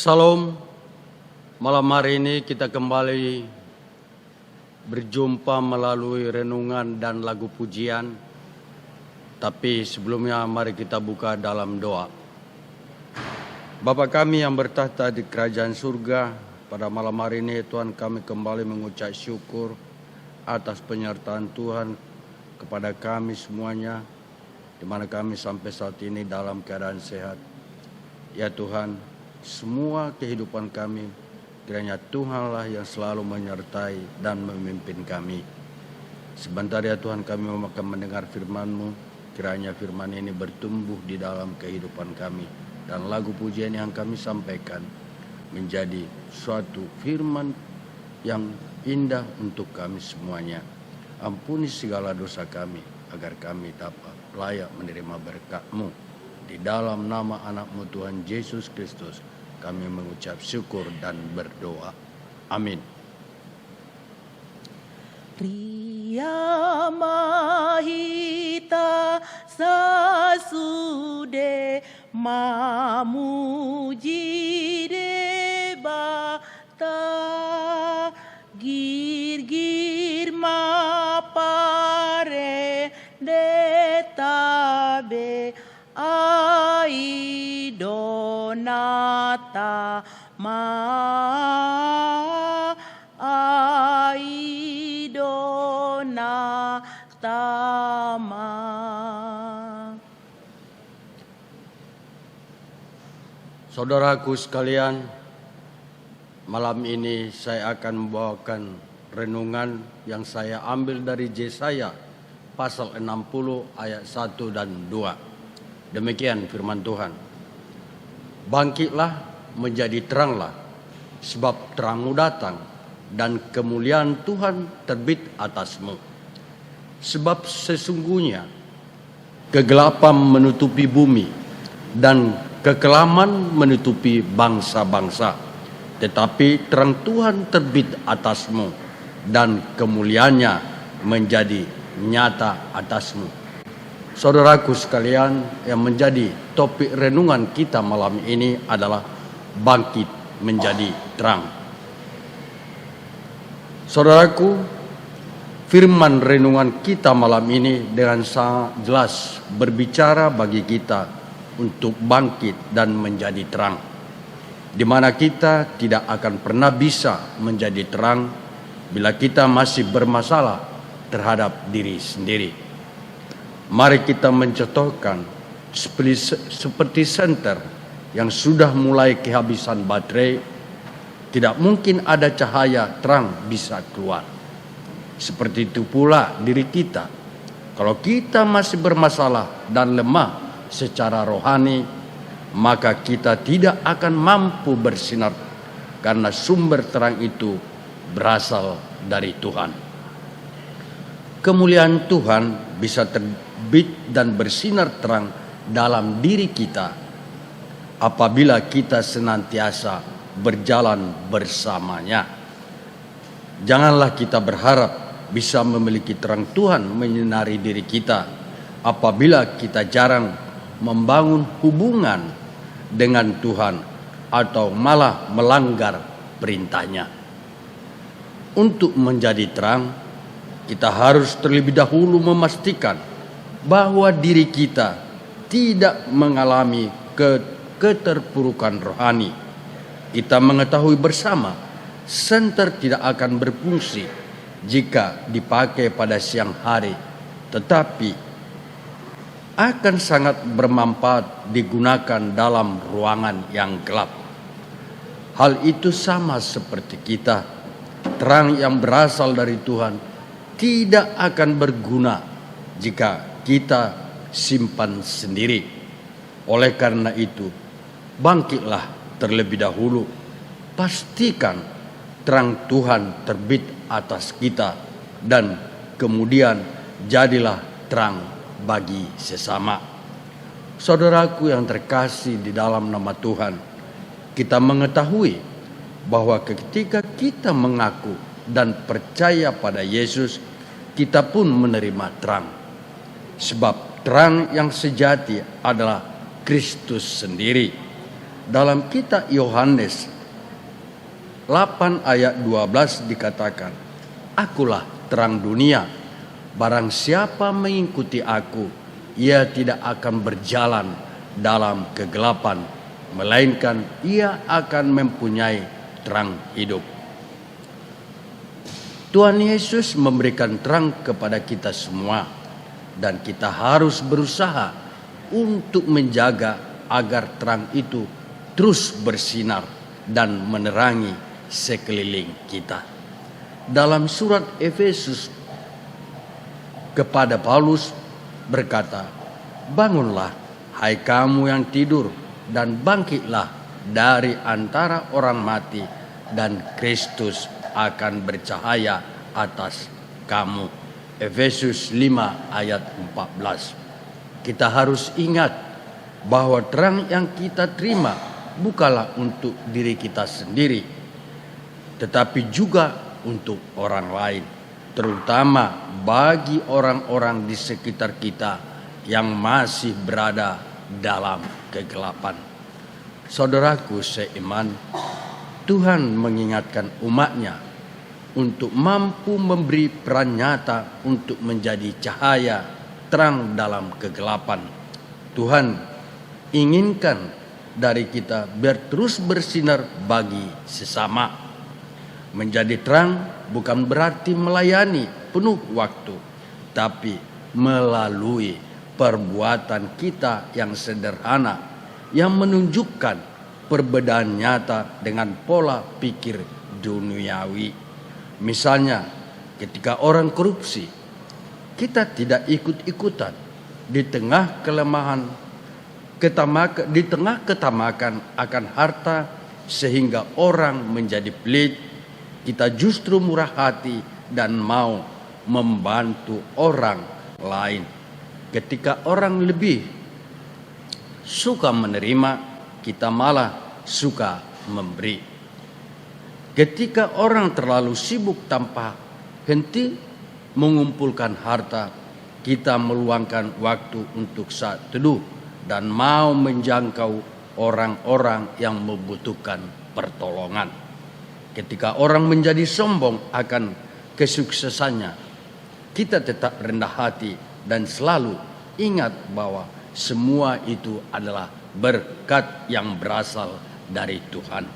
Salam, malam hari ini kita kembali berjumpa melalui renungan dan lagu pujian. Tapi sebelumnya mari kita buka dalam doa. Bapa kami yang bertahta di kerajaan surga, pada malam hari ini Tuhan kami kembali mengucap syukur atas penyertaan Tuhan kepada kami semuanya, di mana kami sampai saat ini dalam keadaan sehat. Ya Tuhan, semua kehidupan kami, kiranya Tuhanlah yang selalu menyertai dan memimpin kami. Sebentar ya Tuhan, kami akan mendengar firman-Mu, kiranya firman ini bertumbuh di dalam kehidupan kami, dan lagu pujian yang kami sampaikan menjadi suatu firman yang indah untuk kami semuanya. Ampuni segala dosa kami, agar kami dapat layak menerima berkat-Mu. Di dalam nama anak-Mu Tuhan Yesus Kristus, kami mengucap syukur dan berdoa. Amin. Ria mahita sasude mamuji debata gir mapare detabe ai donata ma ai donata ma. Saudaraku sekalian, malam ini saya akan membawakan renungan yang saya ambil dari Yesaya pasal 60 ayat 1 dan 2. Demikian firman Tuhan. Bangkitlah, menjadi teranglah, sebab terangmu datang, dan kemuliaan Tuhan terbit atasmu. Sebab sesungguhnya kegelapan menutupi bumi, dan kekelaman menutupi bangsa-bangsa. Tetapi terang Tuhan terbit atasmu, dan kemuliaannya menjadi nyata atasmu. Saudaraku sekalian, yang menjadi topik renungan kita malam ini adalah bangkit menjadi terang. Saudaraku, firman renungan kita malam ini dengan sangat jelas berbicara bagi kita untuk bangkit dan menjadi terang, di mana kita tidak akan pernah bisa menjadi terang bila kita masih bermasalah terhadap diri sendiri. Mari kita mencontohkan seperti senter yang sudah mulai kehabisan baterai, tidak mungkin ada cahaya terang bisa keluar. Seperti itu pula diri kita. Kalau kita masih bermasalah dan lemah secara rohani, maka kita tidak akan mampu bersinar, karena sumber terang itu berasal dari Tuhan. Kemuliaan Tuhan bisa terbit dan bersinar terang dalam diri kita apabila kita senantiasa berjalan bersamanya. Janganlah kita berharap bisa memiliki terang Tuhan menyinari diri kita apabila kita jarang membangun hubungan dengan Tuhan atau malah melanggar perintahnya. Untuk menjadi terang, kita harus terlebih dahulu memastikan bahwa diri kita tidak mengalami keterpurukan rohani. Kita mengetahui bersama, senter tidak akan berfungsi jika dipakai pada siang hari, tetapi akan sangat bermanfaat digunakan dalam ruangan yang gelap. Hal itu sama seperti kita. Terang yang berasal dari Tuhan tidak akan berguna jika kita simpan sendiri. Oleh karena itu, bangkitlah terlebih dahulu. Pastikan terang Tuhan terbit atas kita, dan kemudian jadilah terang bagi sesama. Saudaraku yang terkasih di dalam nama Tuhan, kita mengetahui bahwa ketika kita mengaku dan percaya pada Yesus, kita pun menerima terang. Sebab terang yang sejati adalah Kristus sendiri. Dalam kitab Yohanes 8 ayat 12 dikatakan, "Akulah terang dunia. Barang siapa mengikuti aku, ia tidak akan berjalan dalam kegelapan, melainkan ia akan mempunyai terang hidup." Tuhan Yesus memberikan terang kepada kita semua, dan kita harus berusaha untuk menjaga agar terang itu terus bersinar dan menerangi sekeliling kita. Dalam surat Efesus kepada Paulus berkata, "Bangunlah, hai kamu yang tidur, dan bangkitlah dari antara orang mati, dan Kristus akan bercahaya atas kamu." Efesus 5 ayat 14. Kita harus ingat bahwa terang yang kita terima bukanlah untuk diri kita sendiri, tetapi juga untuk orang lain, terutama bagi orang-orang di sekitar kita yang masih berada dalam kegelapan. Saudaraku seiman, Tuhan mengingatkan umat-Nya untuk mampu memberi peran nyata untuk menjadi cahaya terang dalam kegelapan. Tuhan inginkan dari kita biar terus bersinar bagi sesama. Menjadi terang bukan berarti melayani penuh waktu, tapi melalui perbuatan kita yang sederhana yang menunjukkan perbedaan nyata dengan pola pikir duniawi. Misalnya, ketika orang korupsi, kita tidak ikut-ikutan di tengah kelemahan, di tengah ketamakan akan harta sehingga orang menjadi pelit. Kita justru murah hati dan mau membantu orang lain. Ketika orang lebih suka menerima, kita malah suka memberi. Ketika orang terlalu sibuk tanpa henti mengumpulkan harta, kita meluangkan waktu untuk saat teduh dan mau menjangkau orang-orang yang membutuhkan pertolongan. Ketika orang menjadi sombong akan kesuksesannya, kita tetap rendah hati dan selalu ingat bahwa semua itu adalah berkat yang berasal dari Tuhan.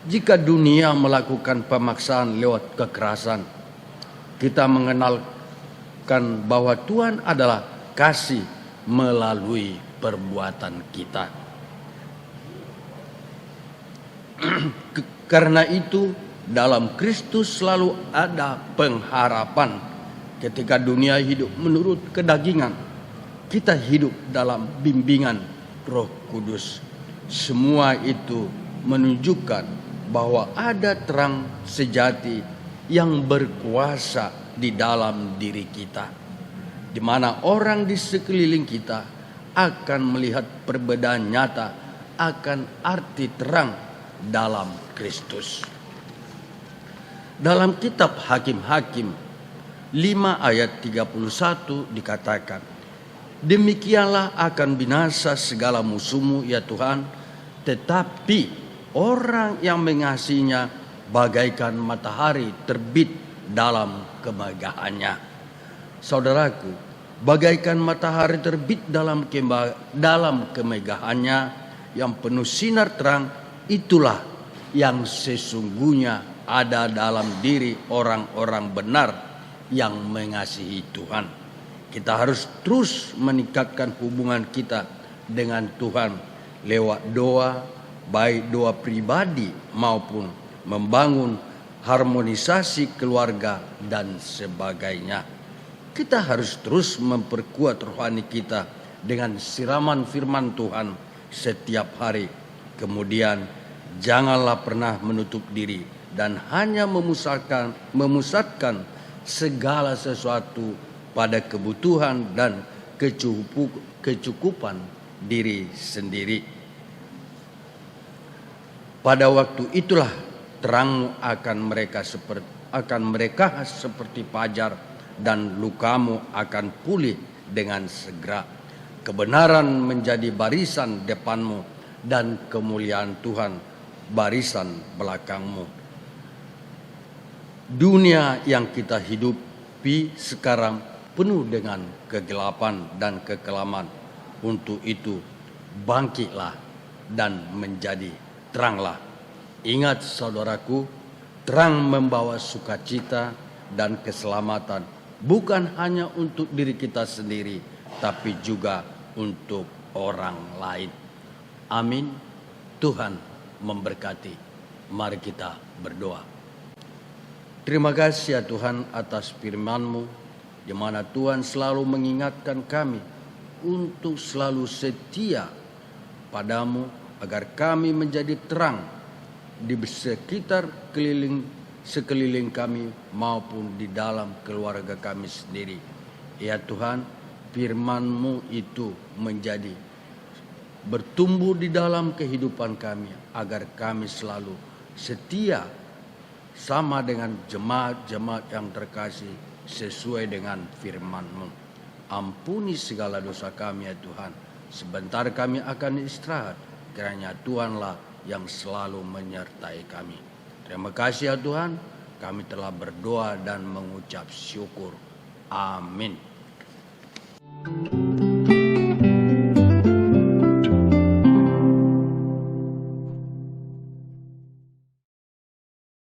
Jika dunia melakukan pemaksaan lewat kekerasan, kita mengenalkan bahwa Tuhan adalah kasih melalui perbuatan kita. Karena itu, dalam Kristus selalu ada pengharapan. Ketika dunia hidup menurut kedagingan, kita hidup dalam bimbingan Roh Kudus. Semua itu menunjukkan bahwa ada terang sejati yang berkuasa di dalam diri kita, di mana orang di sekeliling kita akan melihat perbedaan nyata akan arti terang dalam Kristus. Dalam kitab Hakim-Hakim 5 ayat 31 dikatakan, "Demikianlah akan binasa segala musuhmu ya Tuhan, tetapi orang yang mengasihinya bagaikan matahari terbit dalam kemegahannya." Saudaraku, bagaikan matahari terbit dalam kemegahannya yang penuh sinar terang, itulah yang sesungguhnya ada dalam diri orang-orang benar yang mengasihi Tuhan. Kita harus terus meningkatkan hubungan kita dengan Tuhan lewat doa, baik doa pribadi maupun membangun harmonisasi keluarga dan sebagainya. Kita harus terus memperkuat rohani kita dengan siraman firman Tuhan setiap hari. Kemudian janganlah pernah menutup diri dan hanya memusatkan segala sesuatu pada kebutuhan dan kecukupan diri sendiri. Pada waktu itulah terangmu akan mereka seperti fajar, dan lukamu akan pulih dengan segera. Kebenaran menjadi barisan depanmu dan kemuliaan Tuhan barisan belakangmu. Dunia yang kita hidupi sekarang penuh dengan kegelapan dan kekelaman. Untuk itu bangkitlah dan menjadi teranglah. Ingat saudaraku, terang membawa sukacita dan keselamatan bukan hanya untuk diri kita sendiri, tapi juga untuk orang lain. Amin. Tuhan memberkati. Mari kita berdoa. Terima kasih ya Tuhan atas firman-Mu, di mana Tuhan selalu mengingatkan kami untuk selalu setia padamu, agar kami menjadi terang di sekitar sekeliling kami maupun di dalam keluarga kami sendiri. Ya Tuhan, firman-Mu itu menjadi bertumbuh di dalam kehidupan kami, agar kami selalu setia sama dengan jemaat-jemaat yang terkasih sesuai dengan firman-Mu. Ampuni segala dosa kami ya Tuhan. Sebentar kami akan istirahat, kiranya Tuhanlah yang selalu menyertai kami. Terima kasih ya Tuhan, kami telah berdoa dan mengucap syukur. Amin.